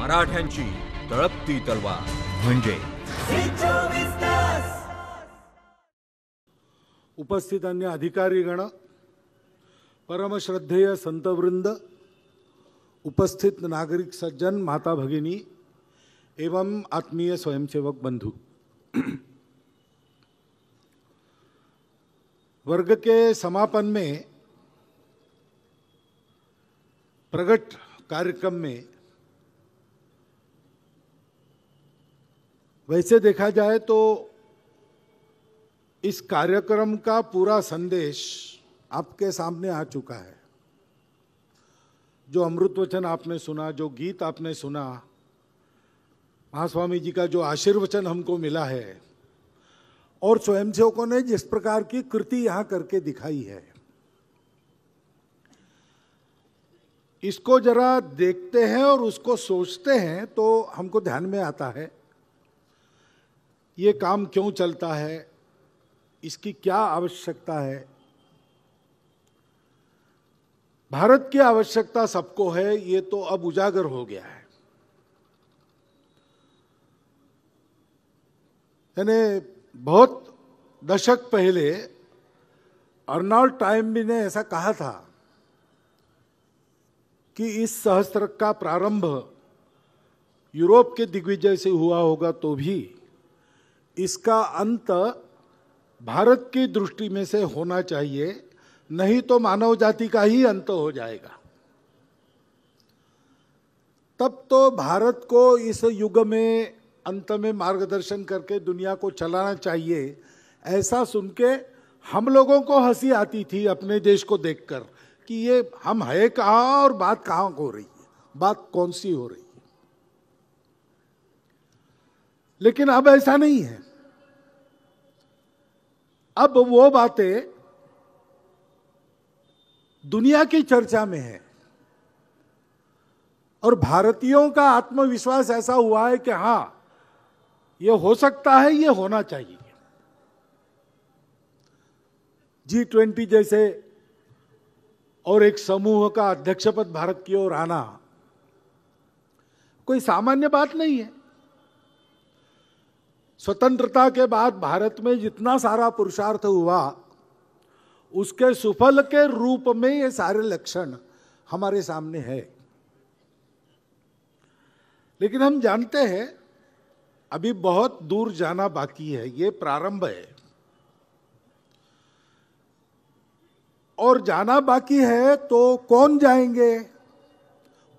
मराठ्यांची तळपती तलवार म्हणजे उपस्थितांनी अधिकारीगण, परमश्रद्धेय संतवृंद, उपस्थित नागरिक सज्जन, माता भगिनी एवं आत्मीय स्वयंसेवक बंधु, वर्ग के समापन में प्रगट कार्यक्रम में वैसे देखा जाए तो इस कार्यक्रम का पूरा संदेश आपके सामने आ चुका है। जो अमृत वचन आपने सुना, जो गीत आपने सुना, महास्वामी जी का जो आशीर्वचन हमको मिला है और स्वयंसेवकों ने जिस प्रकार की कृति यहाँ करके दिखाई है, इसको जरा देखते हैं और उसको सोचते हैं तो हमको ध्यान में आता है ये काम क्यों चलता है, इसकी क्या आवश्यकता है। भारत की आवश्यकता सबको है, ये तो अब उजागर हो गया है। यानी बहुत दशक पहले अर्नोल्ड टॉयनबी ने ऐसा कहा था कि इस सहस्त्र का प्रारंभ यूरोप के दिग्विजय से हुआ होगा तो भी इसका अंत भारत की दृष्टि में से होना चाहिए, नहीं तो मानव जाति का ही अंत हो जाएगा। तब तो भारत को इस युग में अंत में मार्गदर्शन करके दुनिया को चलाना चाहिए, ऐसा सुन के हम लोगों को हंसी आती थी अपने देश को देखकर कि ये हम है कहाँ और बात कहाँ हो रही है, बात कौन सी हो रही है। लेकिन अब ऐसा नहीं है। अब वो बातें दुनिया की चर्चा में है और भारतीयों का आत्मविश्वास ऐसा हुआ है कि हां, ये हो सकता है, ये होना चाहिए। G20 जैसे और एक समूह का अध्यक्ष पद भारत की ओर आना कोई सामान्य बात नहीं है। स्वतंत्रता के बाद भारत में जितना सारा पुरुषार्थ हुआ, उसके सुफल के रूप में ये सारे लक्षण हमारे सामने है। लेकिन हम जानते हैं अभी बहुत दूर जाना बाकी है, ये प्रारंभ है और जाना बाकी है। तो कौन जाएंगे?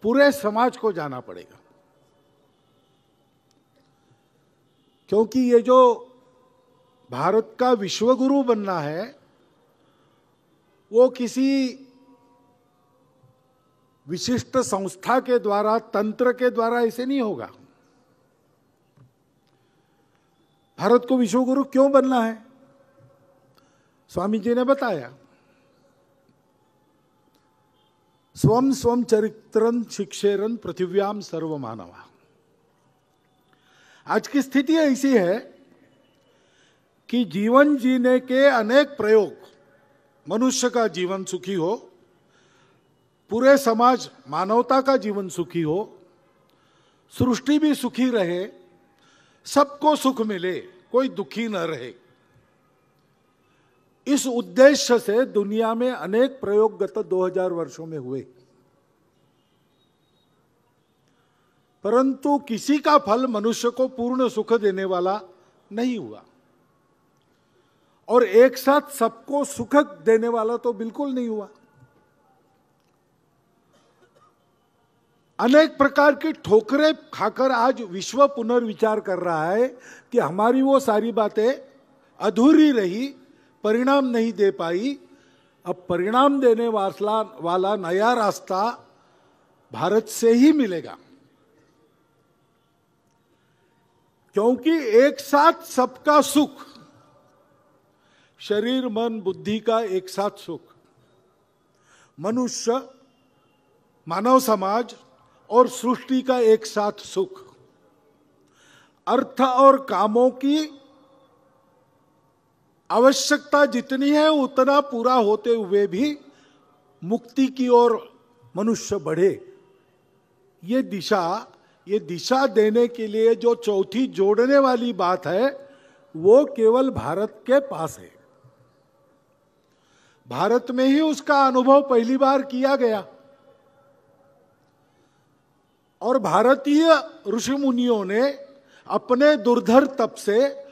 पूरे समाज को जाना पड़ेगा, क्योंकि ये जो भारत का विश्वगुरु बनना है वो किसी विशिष्ट संस्था के द्वारा, तंत्र के द्वारा ऐसे नहीं होगा। भारत को विश्वगुरु क्यों बनना है? स्वामी जी ने बताया, स्वम स्वम चरित्रं शिक्षेरन पृथिव्याम सर्वमानवा। आज की स्थिति ऐसी है कि जीवन जीने के अनेक प्रयोग, मनुष्य का जीवन सुखी हो, पूरे समाज मानवता का जीवन सुखी हो, सृष्टि भी सुखी रहे, सबको सुख मिले, कोई दुखी न रहे, इस उद्देश्य से दुनिया में अनेक प्रयोग गत 2000 वर्षों में हुए, परंतु किसी का फल मनुष्य को पूर्ण सुख देने वाला नहीं हुआ और एक साथ सबको सुख देने वाला तो बिल्कुल नहीं हुआ। अनेक प्रकार की ठोकरें खाकर आज विश्व पुनर्विचार कर रहा है कि हमारी वो सारी बातें अधूरी रही, परिणाम नहीं दे पाई। अब परिणाम देने वाला नया रास्ता भारत से ही मिलेगा, क्योंकि एक साथ सबका सुख, शरीर मन बुद्धि का एक साथ सुख, मनुष्य, मानव समाज और सृष्टि का एक साथ सुख, अर्थ और कामों की आवश्यकता जितनी है उतना पूरा होते हुए भी मुक्ति की ओर मनुष्य बढ़े, ये दिशा, ये दिशा देने के लिए जो चौथी जोड़ने वाली बात है वो केवल भारत के पास है। भारत में ही उसका अनुभव पहली बार किया गया और भारतीय ऋषि मुनियों ने अपने दुर्धर तप से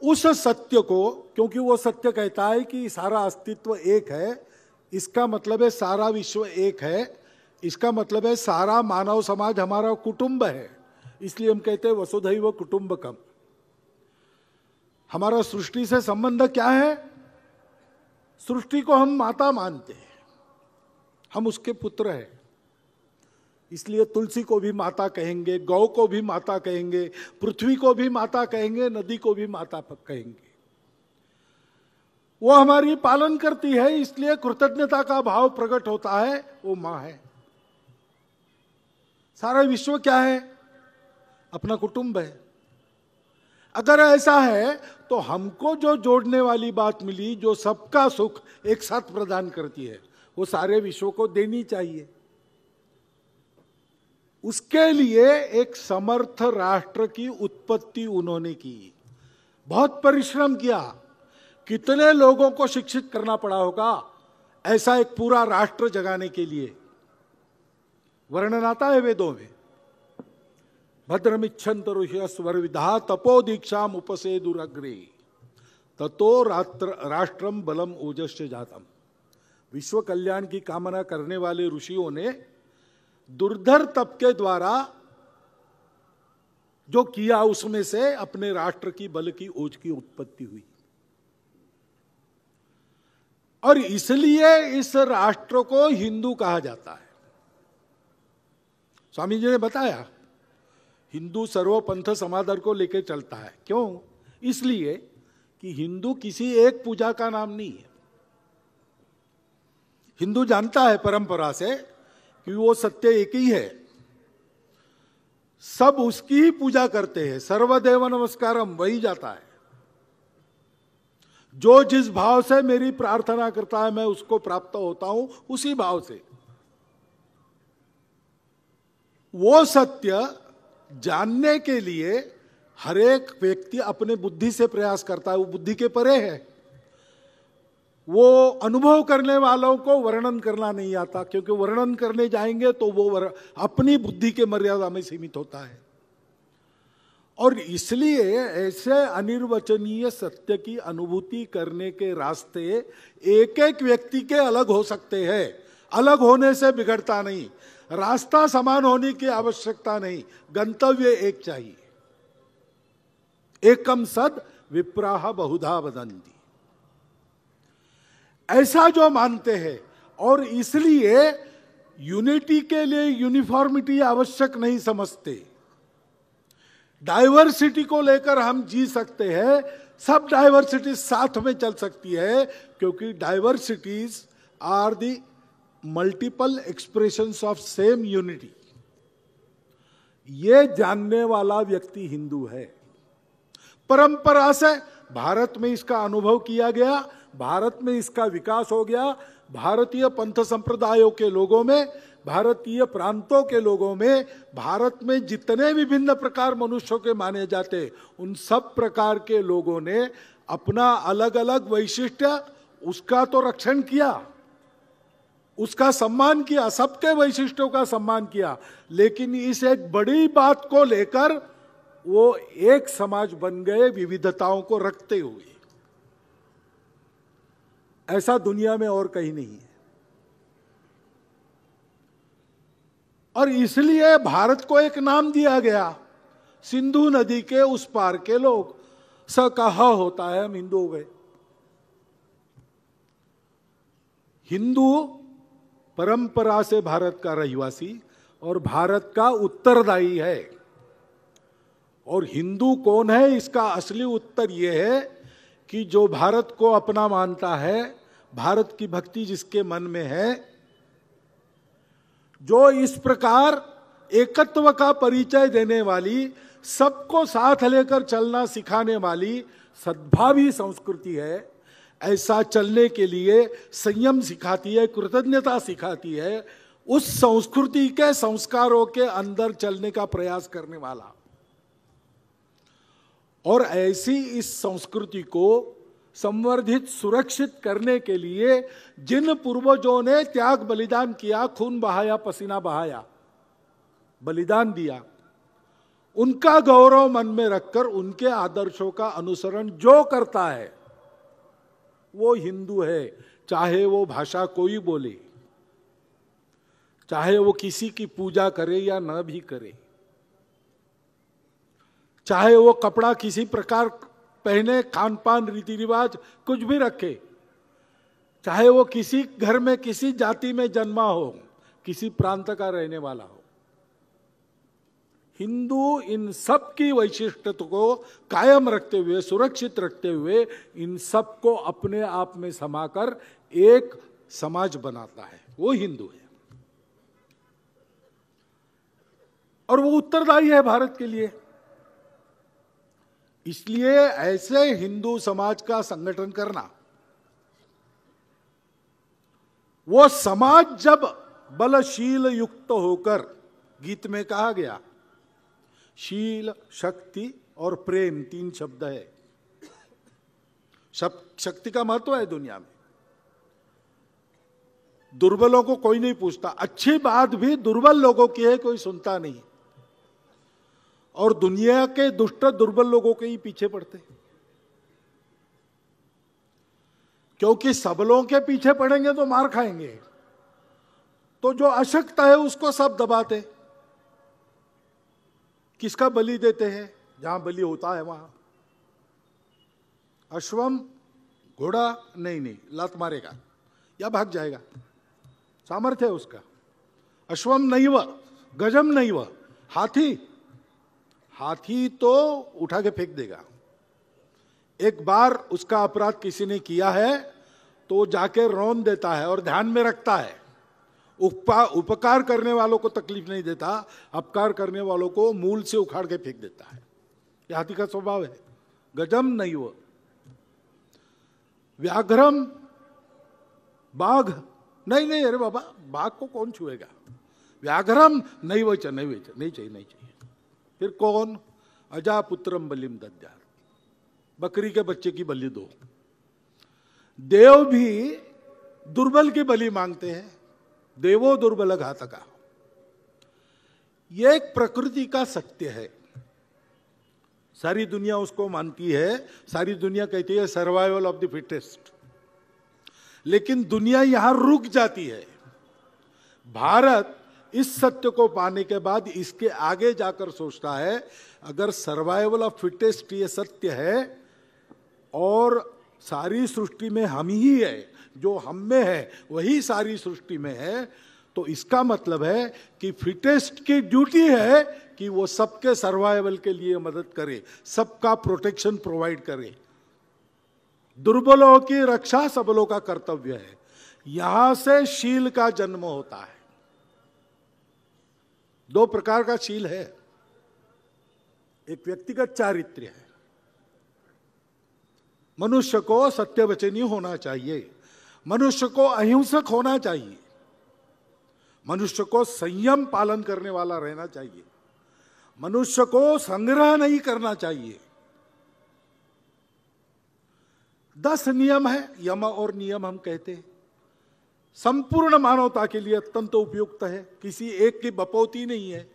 उस सत्य को, क्योंकि वो सत्य कहता है कि सारा अस्तित्व एक है, इसका मतलब है सारा विश्व एक है, इसका मतलब है सारा मानव समाज हमारा कुटुंब है, इसलिए हम कहते हैं वसुधैव कुटुंबकम। हमारा सृष्टि से संबंध क्या है? सृष्टि को हम माता मानते हैं, हम उसके पुत्र हैं, इसलिए तुलसी को भी माता कहेंगे, गौ को भी माता कहेंगे, पृथ्वी को भी माता कहेंगे, नदी को भी माता कहेंगे। वो हमारी पालन करती है, इसलिए कृतज्ञता का भाव प्रकट होता है, वो मां है। सारा विश्व क्या है? अपना कुटुंब है। अगर ऐसा है तो हमको जो जोड़ने वाली बात मिली, जो सबका सुख एक साथ प्रदान करती है, वो सारे विश्व को देनी चाहिए। उसके लिए एक समर्थ राष्ट्र की उत्पत्ति उन्होंने की, बहुत परिश्रम किया। कितने लोगों को शिक्षित करना पड़ा होगा ऐसा एक पूरा राष्ट्र जगाने के लिए। वर्णन आता है वेदों में, भद्रमिच्छन्त ऋषयस्वर विधा तपो दीक्षाम उपसेदुरग्रे ततो राष्ट्रम बलम ओजश्च जातम। विश्व कल्याण की कामना करने वाले ऋषियों ने दुर्धर तप के द्वारा जो किया, उसमें से अपने राष्ट्र की बल की ओज की उत्पत्ति हुई। और इसलिए इस राष्ट्र को हिंदू कहा जाता है। स्वामी जी ने बताया, हिंदू सर्वपंथ समादर को लेकर चलता है। क्यों? इसलिए कि हिंदू किसी एक पूजा का नाम नहीं है। हिंदू जानता है परंपरा से कि वो सत्य एक ही है, सब उसकी ही पूजा करते हैं, सर्वदेव नमस्कारम वही जाता है। जो जिस भाव से मेरी प्रार्थना करता है मैं उसको प्राप्त होता हूं, उसी भाव से। वो सत्य जानने के लिए हर एक व्यक्ति अपने बुद्धि से प्रयास करता है, वो बुद्धि के परे है। वो अनुभव करने वालों को वर्णन करना नहीं आता, क्योंकि वर्णन करने जाएंगे तो वो अपनी बुद्धि के मर्यादा में सीमित होता है। और इसलिए ऐसे अनिर्वचनीय सत्य की अनुभूति करने के रास्ते एक एक व्यक्ति के अलग हो सकते हैं। अलग होने से बिगड़ता नहीं, रास्ता समान होने की आवश्यकता नहीं, गंतव्य एक चाहिए। एकम सद विप्राह बहुधा वदन्ति, ऐसा जो मानते हैं। और इसलिए यूनिटी के लिए यूनिफॉर्मिटी आवश्यक नहीं समझते। डाइवर्सिटी को लेकर हम जी सकते हैं, सब डाइवर्सिटी साथ में चल सकती है, क्योंकि diversities are the multiple expressions of same unity. ये जानने वाला व्यक्ति हिंदू है। परंपरा से भारत में इसका अनुभव किया गया, भारत में इसका विकास हो गया। भारतीय पंथ संप्रदायों के लोगों में, भारतीय प्रांतों के लोगों में, भारत में जितने विभिन्न प्रकार मनुष्यों के माने जाते, उन सब प्रकार के लोगों ने अपना अलग अलग वैशिष्ट्य, उसका तो रक्षण किया, उसका सम्मान किया, सबके वैशिष्ट्यों का सम्मान किया। लेकिन इस एक बड़ी बात को लेकर वो एक समाज बन गए, विविधताओं को रखते हुए। ऐसा दुनिया में और कहीं नहीं है। और इसलिए भारत को एक नाम दिया गया, सिंधु नदी के उस पार के लोग। स का ह होता है, हम हिंदू हो गए। हिंदू परंपरा से भारत का रहिवासी और भारत का उत्तरदायी है। और हिंदू कौन है, इसका असली उत्तर यह है कि जो भारत को अपना मानता है, भारत की भक्ति जिसके मन में है, जो इस प्रकार एकत्व का परिचय देने वाली, सबको साथ लेकर चलना सिखाने वाली सद्भावी संस्कृति है, ऐसा चलने के लिए संयम सिखाती है, कृतज्ञता सिखाती है। उस संस्कृति के संस्कारों के अंदर चलने का प्रयास करने वाला, और ऐसी इस संस्कृति को संवर्धित सुरक्षित करने के लिए जिन पूर्वजों ने त्याग बलिदान किया, खून बहाया, पसीना बहाया, बलिदान दिया, उनका गौरव मन में रखकर उनके आदर्शों का अनुसरण जो करता है वो हिंदू है, चाहे वो भाषा कोई बोले, चाहे वो किसी की पूजा करे या न भी करे, चाहे वो कपड़ा किसी प्रकार पहने, खान पान रीति रिवाज कुछ भी रखे, चाहे वो किसी घर में किसी जाति में जन्मा हो, किसी प्रांत का रहने वाला हो, हिंदू इन सब की वैशिष्ट्यता को कायम रखते हुए, सुरक्षित रखते हुए, इन सब को अपने आप में समाकर एक समाज बनाता है, वो हिंदू है। और वो उत्तरदायी है भारत के लिए। इसलिए ऐसे हिंदू समाज का संगठन करना, वो समाज जब बलशील युक्त होकर, गीत में कहा गया शील, शक्ति और प्रेम 3 शब्द है। शक्ति का महत्व है दुनिया में, दुर्बलों को कोई नहीं पूछता, अच्छी बात भी दुर्बल लोगों की है, कोई सुनता नहीं, और दुनिया के दुष्ट दुर्बल लोगों के ही पीछे पड़ते, क्योंकि सबलों के पीछे पड़ेंगे तो मार खाएंगे, तो जो अशक्त है उसको सब दबाते, किसका बलि देते हैं, जहां बलि होता है वहां। अश्वम घोड़ा नहीं लात मारेगा या भाग जाएगा, सामर्थ्य है उसका। अश्वम नैव गजम नैव, हाथी तो उठा के फेंक देगा। एक बार उसका अपराध किसी ने किया है तो जाके रौन देता है और ध्यान में रखता है, उपकार करने वालों को तकलीफ नहीं देता, अपकार करने वालों को मूल से उखाड़ के फेंक देता है। यह हाथी का स्वभाव है। गजम नैव, व्याघ्रम बाघ नहीं, अरे बाबा बाघ को कौन छुएगा, व्याघ्रम नहीं चाहिए। फिर कौन, अजापुत्रम बलिम दद्यात्, बकरी के बच्चे की बलि दो। देव भी दुर्बल की बलि मांगते हैं, देवो दुर्बल घातका। यह एक प्रकृति का सत्य है, सारी दुनिया उसको मानती है, सारी दुनिया कहती है सर्वाइवल ऑफ द फिटेस्ट, लेकिन दुनिया यहां रुक जाती है। भारत इस सत्य को पाने के बाद इसके आगे जाकर सोचता है, अगर सर्वाइवल ऑफ फिटेस्ट ये सत्य है और सारी सृष्टि में हम ही है, जो हम में है वही सारी सृष्टि में है, तो इसका मतलब है कि फिटेस्ट की ड्यूटी है कि वो सबके सर्वाइवल के लिए मदद करे, सबका प्रोटेक्शन प्रोवाइड करे। दुर्बलों की रक्षा सबलों का कर्तव्य है। यहां से शील का जन्म होता है। 2 प्रकार का शील है, एक व्यक्तिगत चारित्र्य है, मनुष्य को सत्यवचनी होना चाहिए, मनुष्य को अहिंसक होना चाहिए, मनुष्य को संयम पालन करने वाला रहना चाहिए, मनुष्य को संग्रह नहीं करना चाहिए। 10 नियम है, यम और नियम हम कहते हैं, संपूर्ण मानवता के लिए अत्यंत उपयुक्त है, किसी एक की बपौती नहीं है।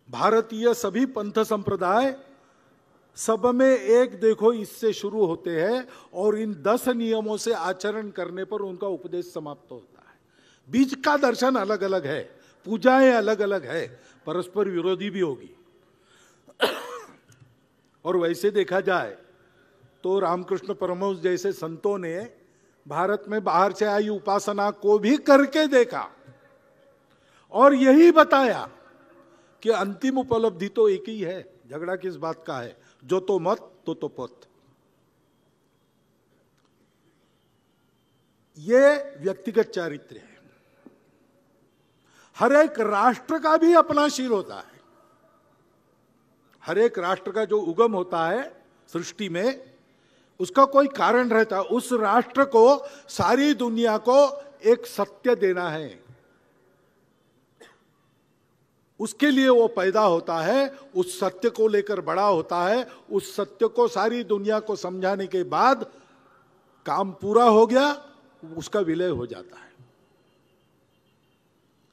भारतीय सभी पंथ संप्रदाय सब में एक देखो इससे शुरू होते हैं और इन 10 नियमों से आचरण करने पर उनका उपदेश समाप्त होता है। बीज का दर्शन अलग अलग है, पूजाएं अलग अलग है, परस्पर विरोधी भी होगी। और वैसे देखा जाए तो रामकृष्ण परमहंस जैसे संतों ने भारत में बाहर से आई उपासना को भी करके देखा और यही बताया कि अंतिम उपलब्धि तो एक ही है। झगड़ा किस बात का है, जो तो मत तो पत। ये व्यक्तिगत चारित्र्य है। हर एक राष्ट्र का भी अपना शील होता है। हर एक राष्ट्र का जो उगम होता है सृष्टि में, उसका कोई कारण रहता है। उस राष्ट्र को सारी दुनिया को एक सत्य देना है, उसके लिए वो पैदा होता है, उस सत्य को लेकर बड़ा होता है, उस सत्य को सारी दुनिया को समझाने के बाद काम पूरा हो गया, उसका विलय हो जाता है,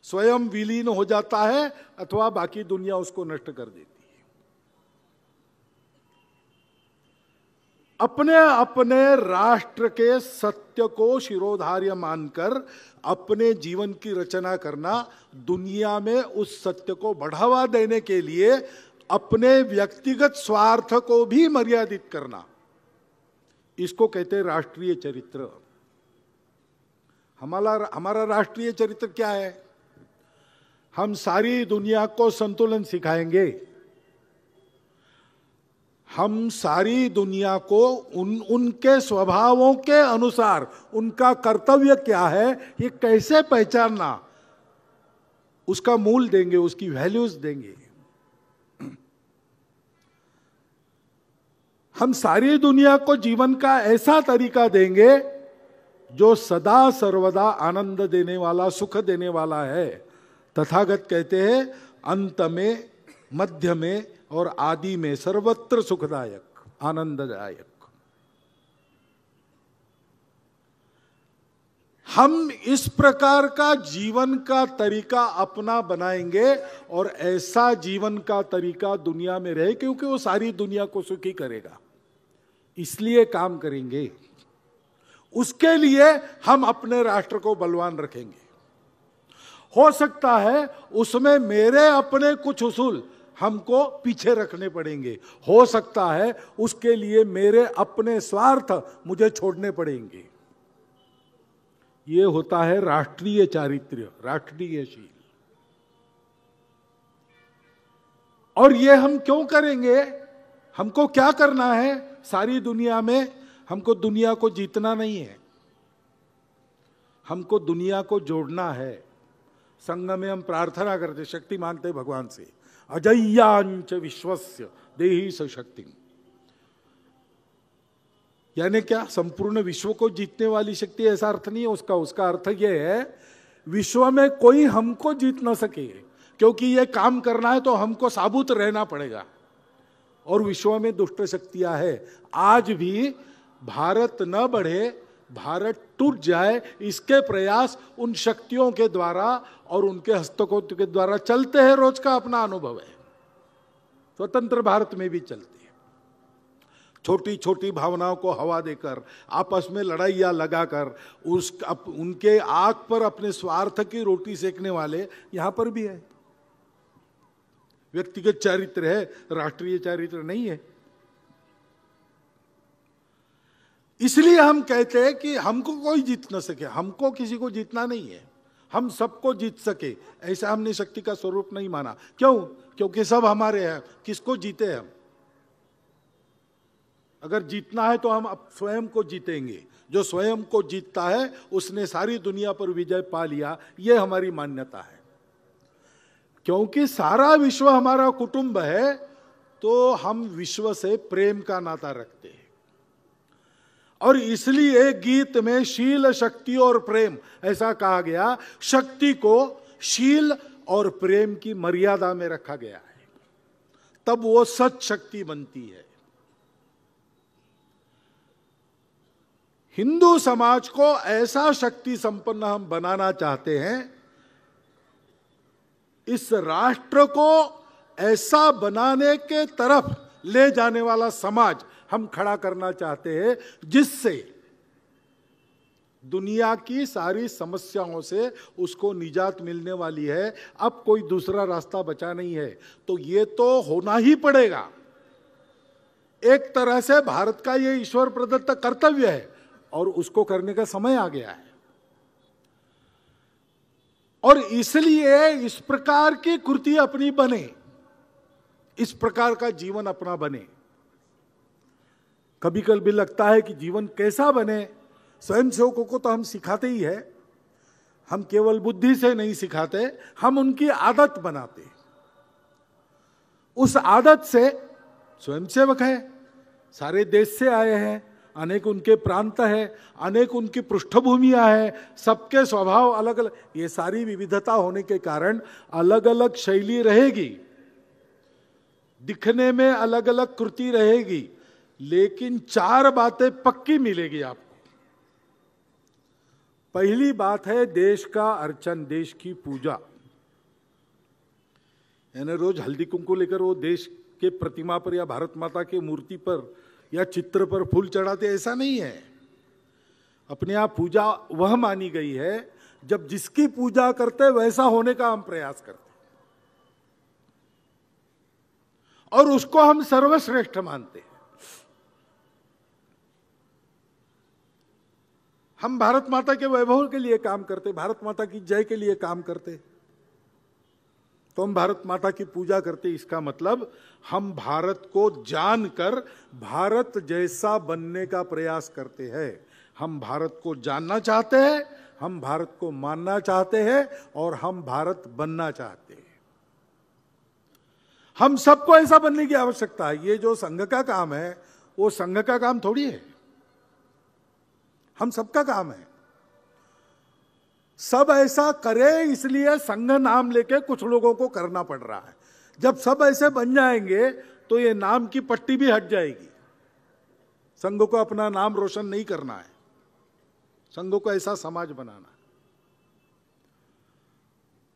स्वयं विलीन हो जाता है अथवा बाकी दुनिया उसको नष्ट कर देती है। अपने अपने राष्ट्र के सत्य को शिरोधार्य मानकर अपने जीवन की रचना करना, दुनिया में उस सत्य को बढ़ावा देने के लिए अपने व्यक्तिगत स्वार्थ को भी मर्यादित करना, इसको कहते हैं राष्ट्रीय चरित्र। हमारा राष्ट्रीय चरित्र क्या है? हम सारी दुनिया को संतुलन सिखाएंगे, हम सारी दुनिया को उनके स्वभावों के अनुसार उनका कर्तव्य क्या है ये कैसे पहचानना, उसका मूल देंगे, उसकी वैल्यूज देंगे। हम सारी दुनिया को जीवन का ऐसा तरीका देंगे जो सदा सर्वदा आनंद देने वाला, सुख देने वाला है। तथागत कहते हैं अंत में, मध्य में और आदि में सर्वत्र सुखदायक, आनंददायक। हम इस प्रकार का जीवन का तरीका अपना बनाएंगे और ऐसा जीवन का तरीका दुनिया में रहे, क्योंकि वो सारी दुनिया को सुखी करेगा, इसलिए काम करेंगे। उसके लिए हम अपने राष्ट्र को बलवान रखेंगे। हो सकता है उसमें मेरे अपने कुछ उसूल हमको पीछे रखने पड़ेंगे, हो सकता है उसके लिए मेरे अपने स्वार्थ मुझे छोड़ने पड़ेंगे। ये होता है राष्ट्रीय चारित्र्य, राष्ट्रीय शील। और ये हम क्यों करेंगे? हमको क्या करना है सारी दुनिया में? हमको दुनिया को जीतना नहीं है, हमको दुनिया को जोड़ना है। संघ में हम प्रार्थना करते, शक्ति मांगते भगवान से, अजय्यांच विश्वस्य देहि स शक्ति। यानी क्या? संपूर्ण विश्व को जीतने वाली शक्ति, ऐसा अर्थ नहीं है उसका। उसका अर्थ यह है विश्व में कोई हमको जीत ना सके, क्योंकि ये काम करना है तो हमको साबुत रहना पड़ेगा। और विश्व में दुष्ट शक्तियां है। आज भी भारत न बढ़े, भारत टूट जाए, इसके प्रयास उन शक्तियों के द्वारा और उनके हस्तकों के द्वारा चलते हैं। रोज का अपना अनुभव है, स्वतंत्र भारत में भी चलते हैं। छोटी छोटी भावनाओं को हवा देकर, आपस में लड़ाइयाँ लगाकर, उनके आग पर अपने स्वार्थ की रोटी सेकने वाले यहां पर भी है। व्यक्तिगत चारित्र है, राष्ट्रीय चारित्र नहीं है। इसलिए हम कहते हैं कि हमको कोई जीत न सके, हमको किसी को जीतना नहीं है, हम सबको जीत सके, ऐसा हमने शक्ति का स्वरूप नहीं माना। क्यों? क्योंकि सब हमारे हैं, किसको जीते हम? अगर जीतना है तो हम अब स्वयं को जीतेंगे। जो स्वयं को जीतता है उसने सारी दुनिया पर विजय पा लिया, यह हमारी मान्यता है। क्योंकि सारा विश्व हमारा कुटुंब है, तो हम विश्व से प्रेम का नाता रखते हैं। और इसलिए गीत में शील, शक्ति और प्रेम ऐसा कहा गया। शक्ति को शील और प्रेम की मर्यादा में रखा गया है, तब वो सच शक्ति बनती है। हिंदू समाज को ऐसा शक्ति संपन्न हम बनाना चाहते हैं, इस राष्ट्र को ऐसा बनाने के तरफ ले जाने वाला समाज हम खड़ा करना चाहते हैं, जिससे दुनिया की सारी समस्याओं से उसको निजात मिलने वाली है। अब कोई दूसरा रास्ता बचा नहीं है, तो ये तो होना ही पड़ेगा। एक तरह से भारत का ये ईश्वर प्रदत्त कर्तव्य है और उसको करने का समय आ गया है। और इसलिए इस प्रकार की कृति अपनी बने, इस प्रकार का जीवन अपना बने। कभी कभी लगता है कि जीवन कैसा बने, स्वयंसेवकों को तो हम सिखाते ही है। हम केवल बुद्धि से नहीं सिखाते, हम उनकी आदत बनाते। उस आदत से स्वयंसेवक है, सारे देश से आए हैं, अनेक उनके प्रांत है, अनेक उनकी पृष्ठभूमियां है, सबके स्वभाव अलग अलग, ये सारी विविधता होने के कारण अलग अलग शैली रहेगी, दिखने में अलग अलग कृति रहेगी, लेकिन चार बातें पक्की मिलेगी आपको। पहली बात है देश का अर्चन, देश की पूजा। यानी रोज हल्दी कुंकू लेकर वो देश के प्रतिमा पर या भारत माता की मूर्ति पर या चित्र पर फूल चढ़ाते, ऐसा नहीं है। अपने आप पूजा वह मानी गई है जब जिसकी पूजा करते वैसा होने का हम प्रयास करते और उसको हम सर्वश्रेष्ठ मानते हैं। हम भारत माता के वैभव के लिए काम करते, भारत माता की जय के लिए काम करते, तो हम भारत माता की पूजा करते। इसका मतलब हम भारत को जानकर भारत जैसा बनने का प्रयास करते हैं। हम भारत को जानना चाहते हैं, हम भारत को मानना चाहते हैं और हम भारत बनना चाहते हैं। हम सबको ऐसा बनने की आवश्यकता है। ये जो संघ का काम है वो संघ का काम थोड़ी है, हम सबका काम है। सब ऐसा करे इसलिए संघ नाम लेके कुछ लोगों को करना पड़ रहा है। जब सब ऐसे बन जाएंगे तो ये नाम की पट्टी भी हट जाएगी। संघ को अपना नाम रोशन नहीं करना है, संघ को ऐसा समाज बनाना है।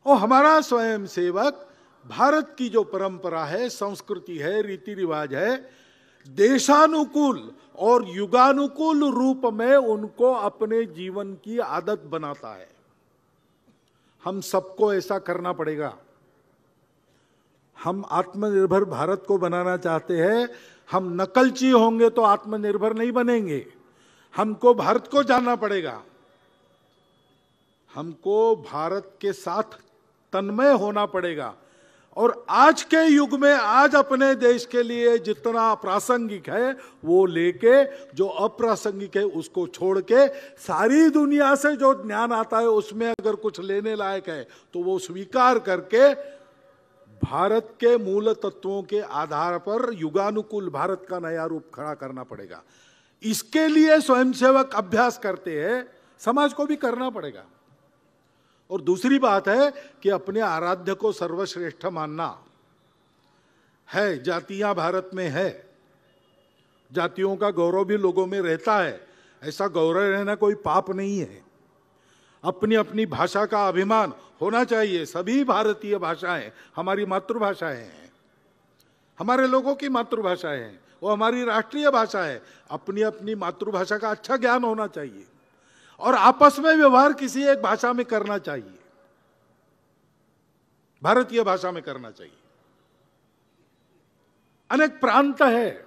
और हमारा स्वयं सेवक भारत की जो परंपरा है, संस्कृति है, रीति रिवाज है, देशानुकूल और युगानुकूल रूप में उनको अपने जीवन की आदत बनाता है। हम सबको ऐसा करना पड़ेगा। हम आत्मनिर्भर भारत को बनाना चाहते हैं। हम नकलची होंगे तो आत्मनिर्भर नहीं बनेंगे। हमको भारत को जानना पड़ेगा, हमको भारत के साथ तन्मय होना पड़ेगा। और आज के युग में आज अपने देश के लिए जितना प्रासंगिक है वो लेके, जो अप्रासंगिक है उसको छोड़ के, सारी दुनिया से जो ज्ञान आता है उसमें अगर कुछ लेने लायक है तो वो स्वीकार करके भारत के मूल तत्वों के आधार पर युगानुकूल भारत का नया रूप खड़ा करना पड़ेगा। इसके लिए स्वयंसेवक अभ्यास करते हैं, समाज को भी करना पड़ेगा। और दूसरी बात है कि अपने आराध्य को सर्वश्रेष्ठ मानना है। जातियां भारत में है, जातियों का गौरव भी लोगों में रहता है, ऐसा गौरव रहना कोई पाप नहीं है। अपनी अपनी भाषा का अभिमान होना चाहिए। सभी भारतीय भाषाएं हमारी मातृभाषाएं हैं, हमारे लोगों की मातृभाषाएं हैं, वो हमारी राष्ट्रीय भाषा है। अपनी अपनी मातृभाषा का अच्छा ज्ञान होना चाहिए और आपस में व्यवहार किसी एक भाषा में करना चाहिए, भारतीय भाषा में करना चाहिए। अनेक प्रांत है,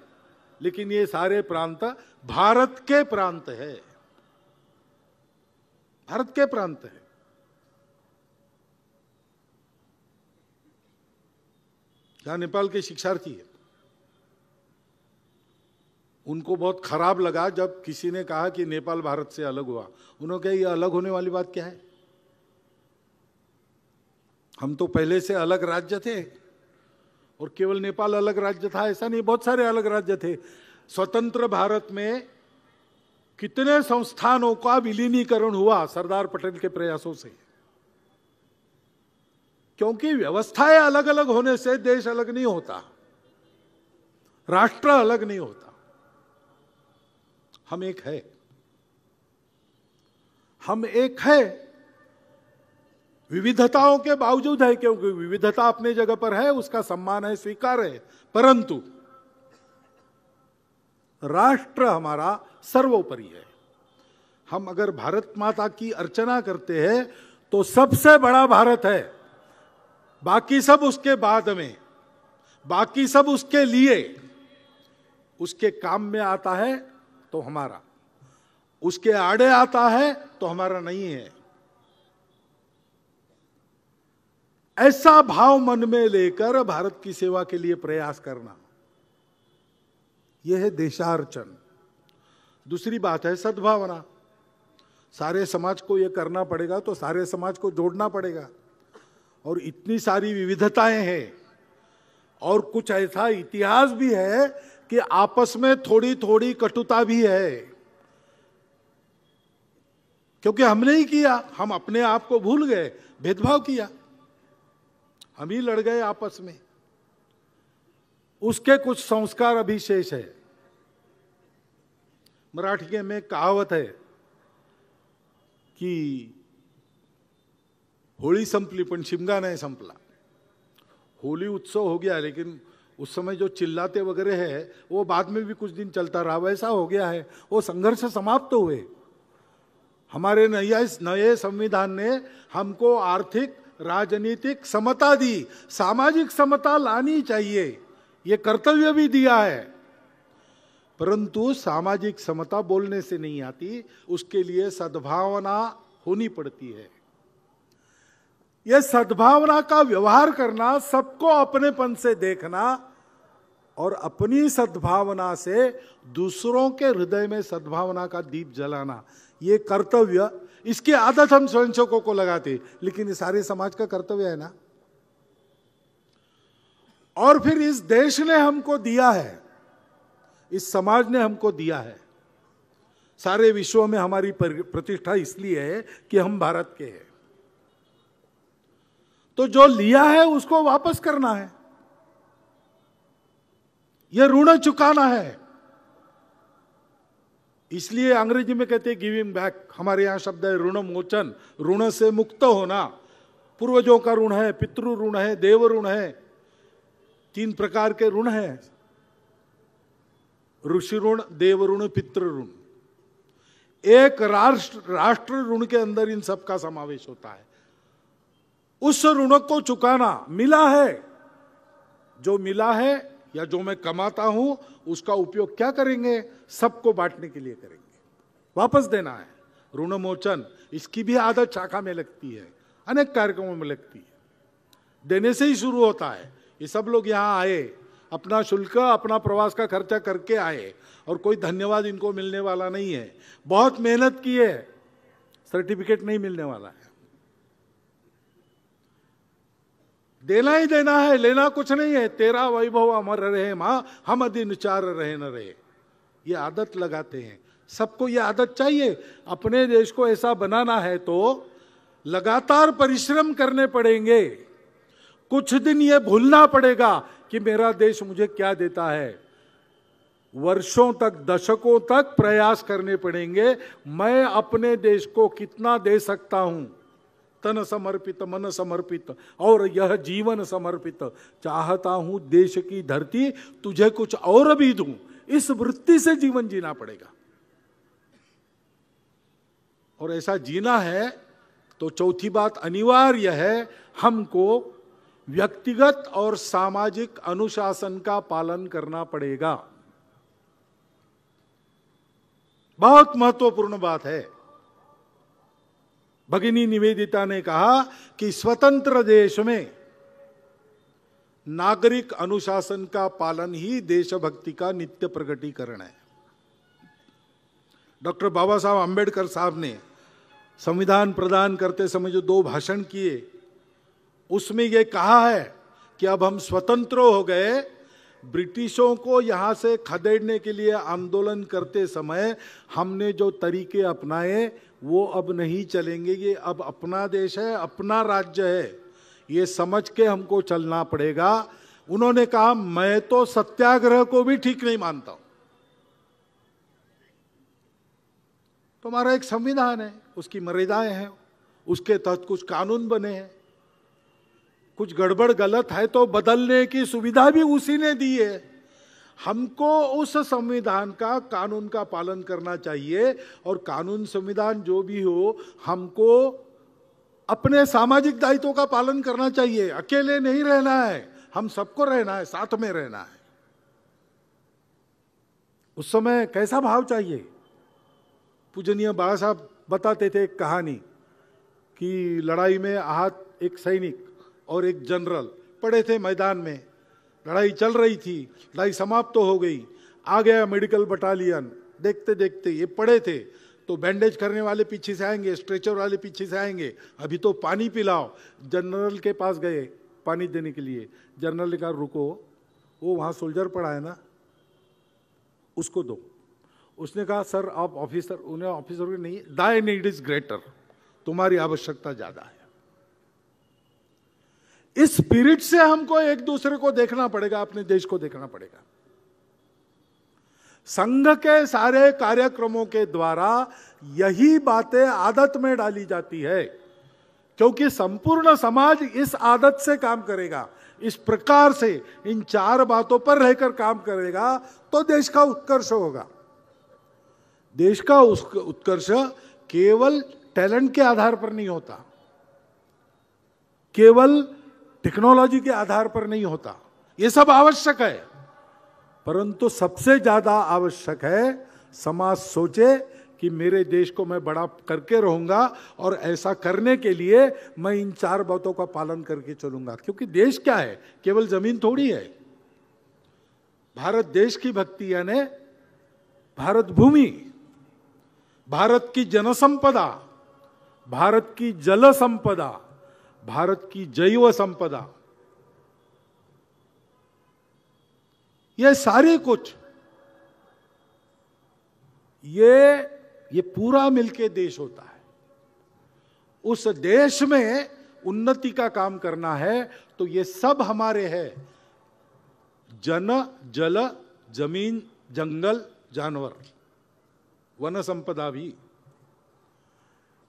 लेकिन ये सारे प्रांत भारत के प्रांत है, भारत के प्रांत है। जहां नेपाल के शिक्षार्थी है, उनको बहुत खराब लगा जब किसी ने कहा कि नेपाल भारत से अलग हुआ। उन्होंने कहा ये अलग होने वाली बात क्या है, हम तो पहले से अलग राज्य थे। और केवल नेपाल अलग राज्य था ऐसा नहीं, बहुत सारे अलग राज्य थे। स्वतंत्र भारत में कितने संस्थानों का विलीनीकरण हुआ सरदार पटेल के प्रयासों से। क्योंकि व्यवस्थाएं अलग अलग होने से देश अलग नहीं होता, राष्ट्र अलग नहीं होता। हम एक है, हम एक है, विविधताओं के बावजूद है। क्योंकि विविधता अपनी जगह पर है, उसका सम्मान है, स्वीकार है, परंतु राष्ट्र हमारा सर्वोपरि है। हम अगर भारत माता की अर्चना करते हैं तो सबसे बड़ा भारत है, बाकी सब उसके बाद में, बाकी सब उसके लिए, उसके काम में आता है तो हमारा, उसके आड़े आता है तो हमारा नहीं है। ऐसा भाव मन में लेकर भारत की सेवा के लिए प्रयास करना, यह है देशार्चन। दूसरी बात है सद्भावना। सारे समाज को यह करना पड़ेगा तो सारे समाज को जोड़ना पड़ेगा। और इतनी सारी विविधताएं हैं और कुछ ऐसा इतिहास भी है कि आपस में थोड़ी थोड़ी कटुता भी है, क्योंकि हमने ही किया, हम अपने आप को भूल गए, भेदभाव किया, हम ही लड़ गए आपस में। उसके कुछ संस्कार अभी शेष है। मराठी में कहावत है की होळी संपली पण शिमगा नहीं संपला। होली उत्सव हो गया, लेकिन उस समय जो चिल्लाते वगैरह है वो बाद में भी कुछ दिन चलता रहा, वैसा हो गया है। वो संघर्ष समाप्त हुए। हमारे नए संविधान ने हमको आर्थिक राजनीतिक समता दी, सामाजिक समता लानी चाहिए, ये कर्तव्य भी दिया है। परंतु सामाजिक समता बोलने से नहीं आती, उसके लिए सद्भावना होनी पड़ती है। यह सद्भावना का व्यवहार करना, सबको अपनेपन से देखना और अपनी सद्भावना से दूसरों के हृदय में सद्भावना का दीप जलाना, ये कर्तव्य, इसकी आदत हम स्वयंसेवकों को लगाते, लेकिन ये सारे समाज का कर्तव्य है ना। और फिर इस देश ने हमको दिया है, इस समाज ने हमको दिया है। सारे विश्व में हमारी प्रतिष्ठा इसलिए है कि हम भारत के हैं। तो जो लिया है उसको वापस करना है, यह ऋण चुकाना है। इसलिए अंग्रेजी में कहते हैं गिविंग बैक, हमारे यहां शब्द है ऋण मोचन, ऋण से मुक्त होना। पूर्वजों का ऋण है, पितृ ऋण है, देव ऋण है, 3 प्रकार के ऋण हैं, ऋषि ऋण, देव ऋण, पितृ ऋण। एक राष्ट्र ऋण के अंदर इन सब का समावेश होता है। उस ऋण को चुकाना, मिला है, जो मिला है या जो मैं कमाता हूं उसका उपयोग क्या करेंगे, सबको बांटने के लिए करेंगे, वापस देना है, ऋण मोचन। इसकी भी आदत शाखा में लगती है, अनेक कार्यक्रमों में लगती है, देने से ही शुरू होता है। ये सब लोग यहां आए, अपना शुल्क, अपना प्रवास का खर्चा करके आए, और कोई धन्यवाद इनको मिलने वाला नहीं है। बहुत मेहनत की है, सर्टिफिकेट नहीं मिलने वाला है। देना ही देना है, लेना कुछ नहीं है। तेरा वैभव अमर रहे मां, हम दिन 4 रहे न रहे, ये आदत लगाते हैं। सबको ये आदत चाहिए। अपने देश को ऐसा बनाना है तो लगातार परिश्रम करने पड़ेंगे। कुछ दिन ये भूलना पड़ेगा कि मेरा देश मुझे क्या देता है। वर्षों तक, दशकों तक प्रयास करने पड़ेंगे, मैं अपने देश को कितना दे सकता हूं। तन समर्पित, मन समर्पित और यह जीवन समर्पित, चाहता हूं देश की धरती तुझे कुछ और भी दूं। इस वृत्ति से जीवन जीना पड़ेगा। और ऐसा जीना है तो चौथी बात अनिवार्य है, हमको व्यक्तिगत और सामाजिक अनुशासन का पालन करना पड़ेगा। बहुत महत्वपूर्ण बात है। भगिनी निवेदिता ने कहा कि स्वतंत्र देश में नागरिक अनुशासन का पालन ही देशभक्ति का नित्य प्रकटीकरण है। डॉक्टर बाबा साहब अंबेडकर साहब ने संविधान प्रदान करते समय जो 2 भाषण किए, उसमें यह कहा है कि अब हम स्वतंत्र हो गए। ब्रिटिशों को यहां से खदेड़ने के लिए आंदोलन करते समय हमने जो तरीके अपनाए वो अब नहीं चलेंगे। ये अब अपना देश है, अपना राज्य है, ये समझ के हमको चलना पड़ेगा। उन्होंने कहा मैं तो सत्याग्रह को भी ठीक नहीं मानता हूं। तो हमारा एक संविधान है, उसकी मर्यादाएं हैं, उसके तहत कुछ कानून बने हैं। कुछ गड़बड़ गलत है तो बदलने की सुविधा भी उसी ने दी है। हमको उस संविधान का, कानून का पालन करना चाहिए। और कानून, संविधान जो भी हो, हमको अपने सामाजिक दायित्वों का पालन करना चाहिए। अकेले नहीं रहना है, हम सबको रहना है, साथ में रहना है। उस समय कैसा भाव चाहिए। पूजनीय बाबा साहब बताते थे एक कहानी कि लड़ाई में आहत एक सैनिक और एक जनरल पड़े थे मैदान में। लड़ाई चल रही थी, लड़ाई समाप्त तो हो गई। आ गया मेडिकल बटालियन। देखते देखते ये पड़े थे तो बैंडेज करने वाले पीछे से आएंगे, स्ट्रेचर वाले पीछे से आएंगे, अभी तो पानी पिलाओ। जनरल के पास गए पानी देने के लिए। जनरल ने कहा रुको, वो वहाँ सोल्जर पड़ा है ना, उसको दो। उसने कहा सर आप ऑफिसर, उन्हें ऑफिसर को नहीं, दाई नीड इज ग्रेटर, तुम्हारी आवश्यकता ज्यादा है। इस स्पिरिट से हमको एक दूसरे को देखना पड़ेगा, अपने देश को देखना पड़ेगा। संघ के सारे कार्यक्रमों के द्वारा यही बातें आदत में डाली जाती है, क्योंकि संपूर्ण समाज इस आदत से काम करेगा, इस प्रकार से इन 4 बातों पर रहकर काम करेगा तो देश का उत्कर्ष होगा। देश का उत्कर्ष केवल टैलेंट के आधार पर नहीं होता, केवल टेक्नोलॉजी के आधार पर नहीं होता। ये सब आवश्यक है, परंतु सबसे ज्यादा आवश्यक है समाज सोचे कि मेरे देश को मैं बड़ा करके रहूंगा, और ऐसा करने के लिए मैं इन 4 बातों का पालन करके चलूंगा। क्योंकि देश क्या है, केवल जमीन थोड़ी है। भारत देश की भक्ति यानी भारत भूमि, भारत की जनसंपदा, भारत की जल संपदा, भारत की जैव संपदा, ये सारी कुछ ये पूरा मिलके देश होता है। उस देश में उन्नति का काम करना है तो ये सब हमारे हैं, जन, जल, जमीन, जंगल, जानवर, वन संपदा भी।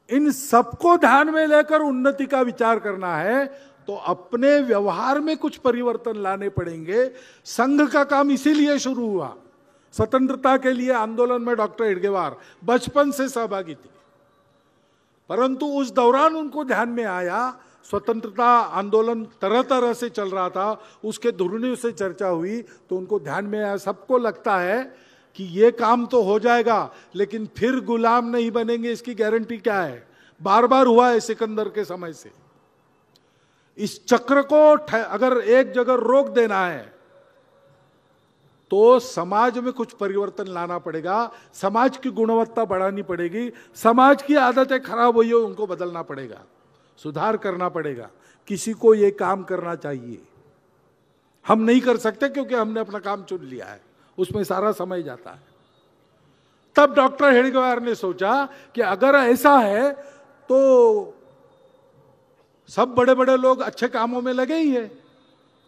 इन सबको ध्यान में लेकर उन्नति का विचार करना है तो अपने व्यवहार में कुछ परिवर्तन लाने पड़ेंगे। संघ का काम इसीलिए शुरू हुआ। स्वतंत्रता के लिए आंदोलन में डॉक्टर हेडगेवार बचपन से सहभागी थे, परंतु उस दौरान उनको ध्यान में आया, स्वतंत्रता आंदोलन तरह तरह से चल रहा था, उसके धुरनियों से चर्चा हुई तो उनको ध्यान में आया। सबको लगता है कि ये काम तो हो जाएगा, लेकिन फिर गुलाम नहीं बनेंगे, इसकी गारंटी क्या है? बार बार हुआ है सिकंदर के समय से। इस चक्र को अगर एक जगह रोक देना है तो समाज में कुछ परिवर्तन लाना पड़ेगा, समाज की गुणवत्ता बढ़ानी पड़ेगी, समाज की आदतें खराब हुई हो उनको बदलना पड़ेगा, सुधार करना पड़ेगा। किसी को ये काम करना चाहिए, हम नहीं कर सकते क्योंकि हमने अपना काम चुन लिया है, उसमें सारा समय जाता है। तब डॉक्टर हेडगेवार ने सोचा कि अगर ऐसा है तो सब बड़े बड़े लोग अच्छे कामों में लगे ही हैं,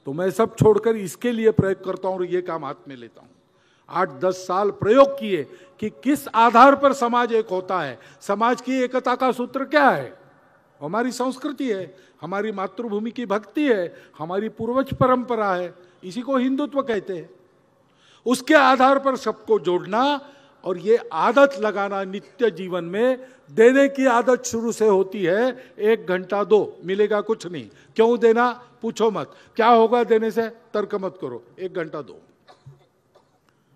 तो मैं सब छोड़कर इसके लिए प्रयोग करता हूं और ये काम हाथ में लेता हूं। 8-10 साल प्रयोग किए कि किस आधार पर समाज एक होता है। समाज की एकता का सूत्र क्या है? हमारी संस्कृति है, हमारी मातृभूमि की भक्ति है, हमारी पूर्वज परंपरा है, इसी को हिंदुत्व कहते हैं। उसके आधार पर सबको जोड़ना और ये आदत लगाना नित्य जीवन में। देने की आदत शुरू से होती है। 1 घंटा दो, मिलेगा कुछ नहीं। क्यों देना पूछो मत, क्या होगा देने से तर्क मत करो, 1 घंटा दो,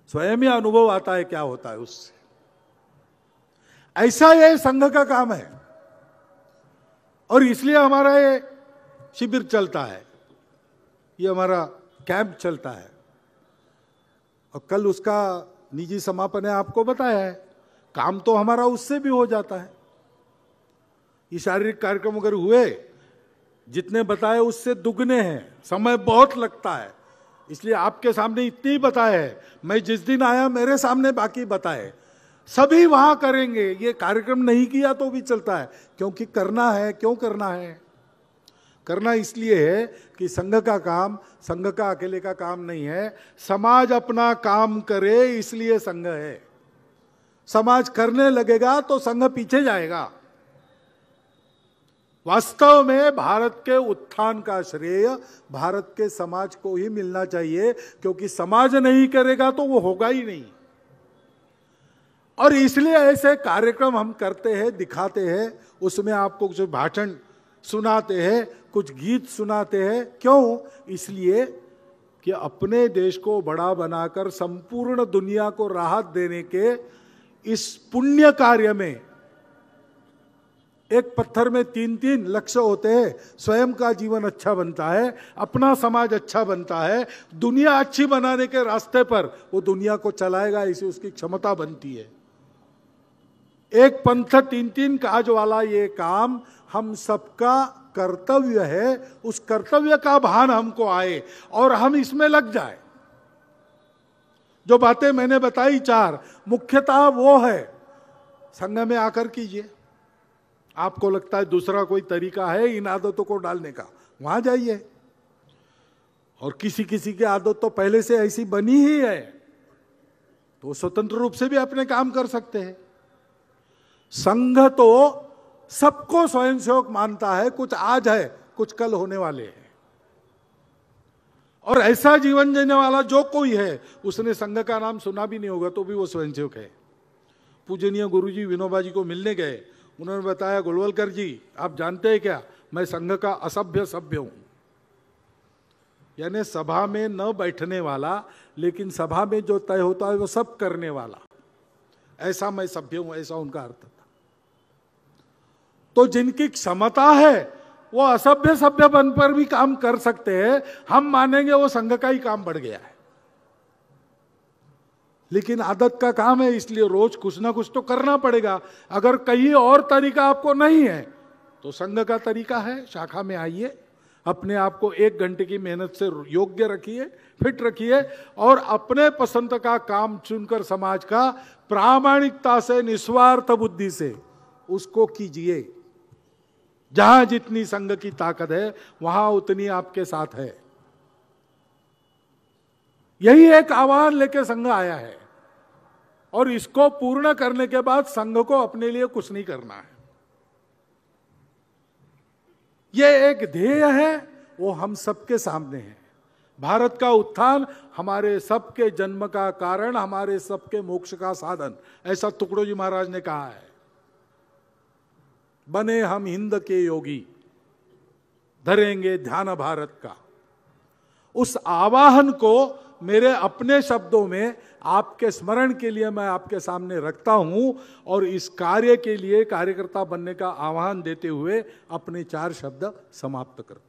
स्वयं ही अनुभव आता है क्या होता है उससे। ऐसा ये संघ का काम है और इसलिए हमारा ये शिविर चलता है, ये हमारा कैंप चलता है और कल उसका निजी समापन है, आपको बताया है। काम तो हमारा उससे भी हो जाता है। ये शारीरिक कार्यक्रम अगर हुए, जितने बताए उससे दुगने हैं, समय बहुत लगता है, इसलिए आपके सामने इतने ही बताए हैं। मैं जिस दिन आया मेरे सामने बाकी बताए, सभी वहां करेंगे। ये कार्यक्रम नहीं किया तो भी चलता है, क्योंकि करना है। क्यों करना है? करना इसलिए है कि संघ का काम संघ का अकेले का काम नहीं है, समाज अपना काम करे, इसलिए संघ है। समाज करने लगेगा तो संघ पीछे जाएगा। वास्तव में भारत के उत्थान का श्रेय भारत के समाज को ही मिलना चाहिए, क्योंकि समाज नहीं करेगा तो वो होगा ही नहीं। और इसलिए ऐसे कार्यक्रम हम करते हैं, दिखाते हैं, उसमें आपको कुछ भाषण सुनाते हैं, कुछ गीत सुनाते हैं। क्यों? इसलिए कि अपने देश को बड़ा बनाकर संपूर्ण दुनिया को राहत देने के इस पुण्य कार्य में, एक पत्थर में 3-3 लक्ष्य होते हैं। स्वयं का जीवन अच्छा बनता है, अपना समाज अच्छा बनता है, दुनिया अच्छी बनाने के रास्ते पर वो दुनिया को चलाएगा, इसे उसकी क्षमता बनती है। एक पंथ 3-3 काज वाला ये काम हम सबका कर्तव्य है। उस कर्तव्य का भान हमको आए और हम इसमें लग जाए जो बातें मैंने बताई 4, मुख्यतः वो है संघ में आकर कीजिए। आपको लगता है दूसरा कोई तरीका है इन आदतों को डालने का, वहां जाइए। और किसी किसी की आदत तो पहले से ऐसी बनी ही है, तो स्वतंत्र रूप से भी अपने काम कर सकते हैं। संघ तो सबको स्वयंसेवक मानता है, कुछ आज है कुछ कल होने वाले हैं। और ऐसा जीवन जीने वाला जो कोई है, उसने संघ का नाम सुना भी नहीं होगा तो भी वो स्वयंसेवक है। पूजनीय गुरुजी विनोबा जी को मिलने गए, उन्होंने बताया, गोलवलकर जी आप जानते हैं क्या, मैं संघ का असभ्य सभ्य हूं। यानी सभा में न बैठने वाला, लेकिन सभा में जो तय होता है वो सब करने वाला, ऐसा मैं सभ्य हूं, ऐसा उनका अर्थ था। तो जिनकी क्षमता है वो असभ्य सभ्य बन पर भी काम कर सकते हैं, हम मानेंगे वो संघ का ही काम बढ़ गया है। लेकिन आदत का काम है, इसलिए रोज कुछ ना कुछ तो करना पड़ेगा। अगर कहीं और तरीका आपको नहीं है तो संघ का तरीका है, शाखा में आइए, अपने आप को 1 घंटे की मेहनत से योग्य रखिए, फिट रखिए, और अपने पसंद का काम चुनकर समाज का प्रामाणिकता से, निस्वार्थ बुद्धि से उसको कीजिए। जहां जितनी संघ की ताकत है वहां उतनी आपके साथ है। यही एक आह्वान लेके संघ आया है, और इसको पूर्ण करने के बाद संघ को अपने लिए कुछ नहीं करना है। यह एक ध्येय है, वो हम सबके सामने है। भारत का उत्थान हमारे सबके जन्म का कारण, हमारे सबके मोक्ष का साधन, ऐसा टुकड़ोजी महाराज ने कहा है। बने हम हिंद के योगी, धरेंगे ध्यान भारत का। उस आवाहन को मेरे अपने शब्दों में आपके स्मरण के लिए मैं आपके सामने रखता हूं, और इस कार्य के लिए कार्यकर्ता बनने का आह्वान देते हुए अपने 4 शब्द समाप्त करता हूं।